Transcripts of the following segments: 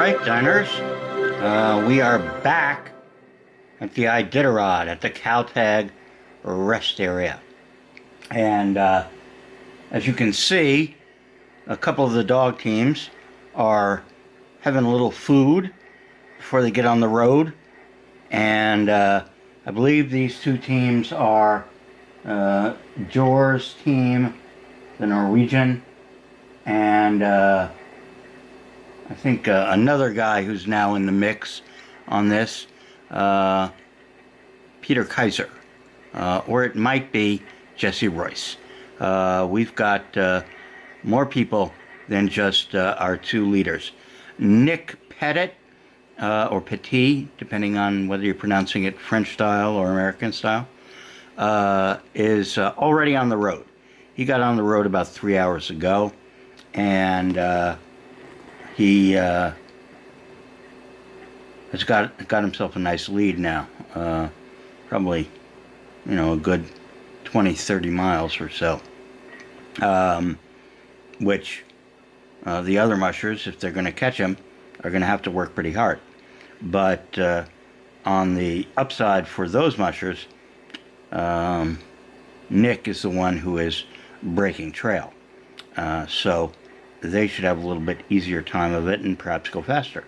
right, diners. We are back at the Iditarod at the Caltag rest area. And as you can see, a couple of the dog teams are having a little food before they get on the road. And I believe these two teams are Jor's team, the Norwegian, and I think another guy who's now in the mix on this, Peter Kaiser, or it might be Jesse Royce. We've got more people than just our two leaders. Nic Petit, or Petit, depending on whether you're pronouncing it French style or American style, is already on the road. He got on the road about 3 hours ago, and he has got himself a nice lead now. Probably, a good 20-30 miles or so. Which the other mushers, if they're going to catch him, are going to have to work pretty hard. But on the upside for those mushers, Nick is the one who is breaking trail. So they should have a little bit easier time of it and perhaps go faster.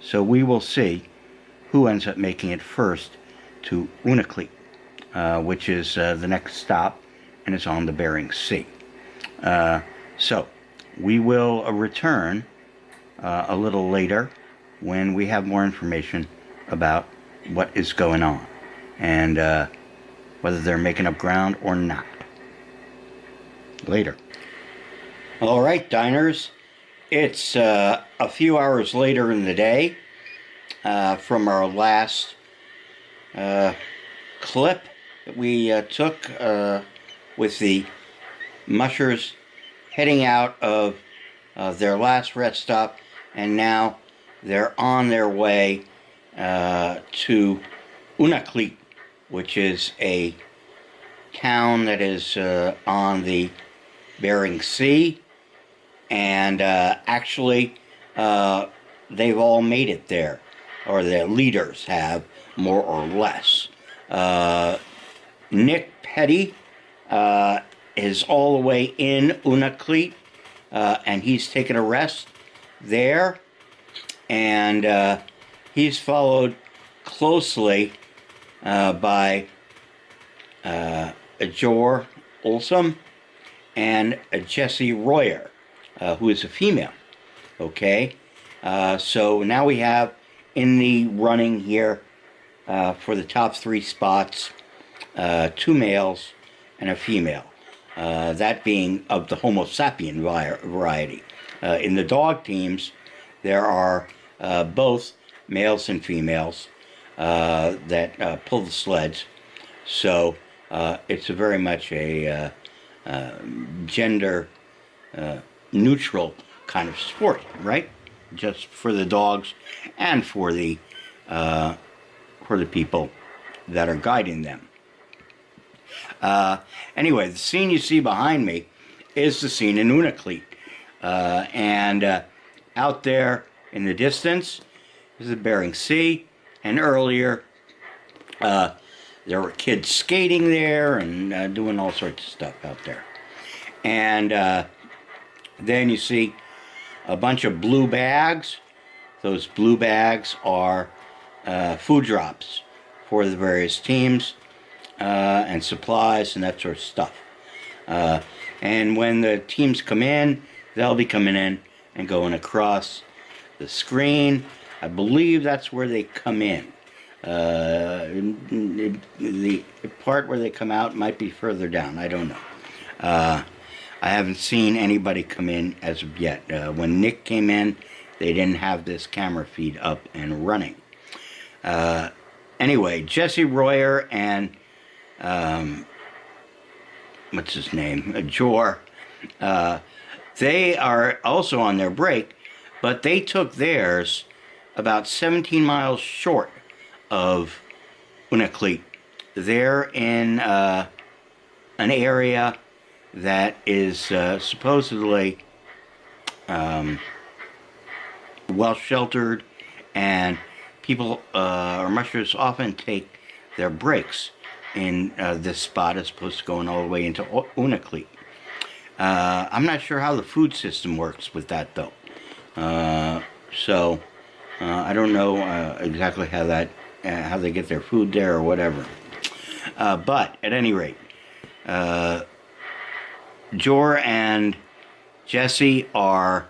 So we will see who ends up making it first to Unakleet, which is the next stop, and it's on the Bering Sea. So we will return a little later when we have more information about what is going on and whether they're making up ground or not. Later. All right, diners. It's a few hours later in the day from our last clip that we took with the mushers heading out of their last rest stop, and now they're on their way to Unakleet, which is a town that is on the Bering Sea. And actually, they've all made it there, or the leaders have, more or less. Nic Petit is all the way in Unakleet, and he's taken a rest there. And he's followed closely by Jor Olsum and Jesse Royer, who is a female. Okay, so now we have in the running here for the top three spots, two males and a female, that being of the Homo sapien variety. In the dog teams, there are both males and females that pull the sleds, so it's a very much a gender neutral kind of sport, right? Just for the dogs and for the people that are guiding them. Anyway, the scene you see behind me is the scene in Unakleet, and out there in the distance is the Bering Sea. And earlier, there were kids skating there and doing all sorts of stuff out there. And then you see a bunch of blue bags. Those blue bags are food drops for the various teams and supplies and that sort of stuff. And when the teams come in, they'll be coming in and going across the screen. I believe that's where they come in. The part where they come out might be further down. I don't know. I haven't seen anybody come in as of yet. When Nick came in, they didn't have this camera feed up and running. Anyway, Jesse Royer and what's his name? Jor. They are also on their break, but they took theirs about 17 miles short of Unakleet. They're in an area that is supposedly well sheltered, and people or mushers often take their breaks in this spot as opposed to going all the way into Unalakleet. I'm not sure how the food system works with that though. So I don't know exactly how that how they get their food there or whatever. But at any rate, Jor and Jesse are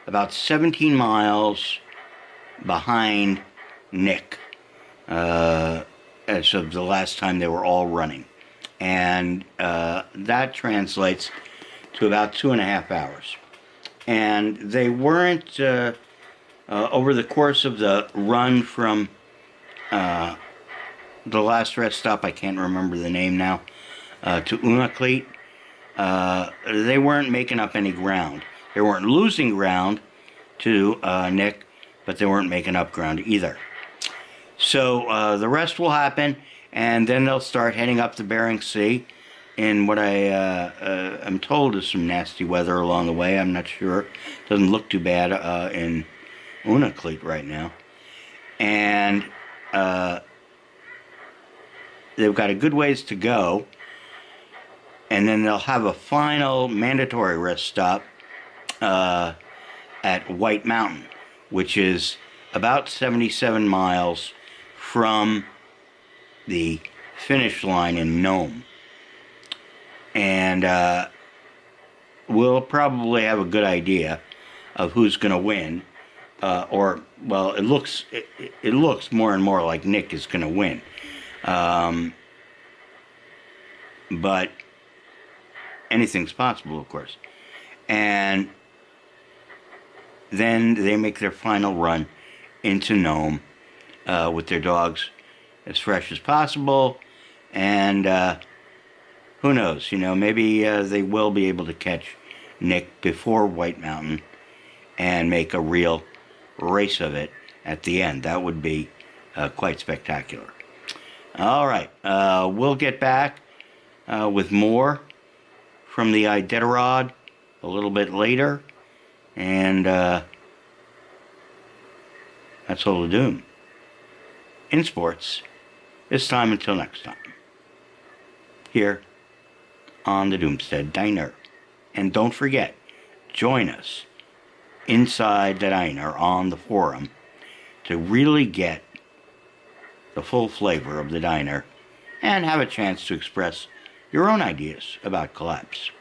about 17 miles behind Nic as of the last time they were all running, and that translates to about 2.5 hours. And they weren't over the course of the run from the last rest stop, I can't remember the name now, to Unalakleet, they weren't making up any ground. They weren't losing ground to Nic, but they weren't making up ground either. So the rest will happen, and then they'll start heading up the Bering Sea in what I am told is some nasty weather along the way. I'm not sure. Doesn't look too bad in Unalakleet right now. And they've got a good ways to go, and then they'll have a final mandatory rest stop at White Mountain, which is about 77 miles from the finish line in Nome. And we'll probably have a good idea of who's going to win, or well, it looks more and more like Nic is going to win, but anything's possible, of course. And then they make their final run into Nome with their dogs as fresh as possible, and who knows, maybe they will be able to catch Nic before White Mountain and make a real race of it at the end. That would be quite spectacular. All right, we'll get back with more from the Iditarod a little bit later, and that's all to do in sports this time until next time, here on the Doomstead Diner. And don't forget, join us inside the diner on the forum to really get the full flavor of the diner and have a chance to express your own ideas about collapse.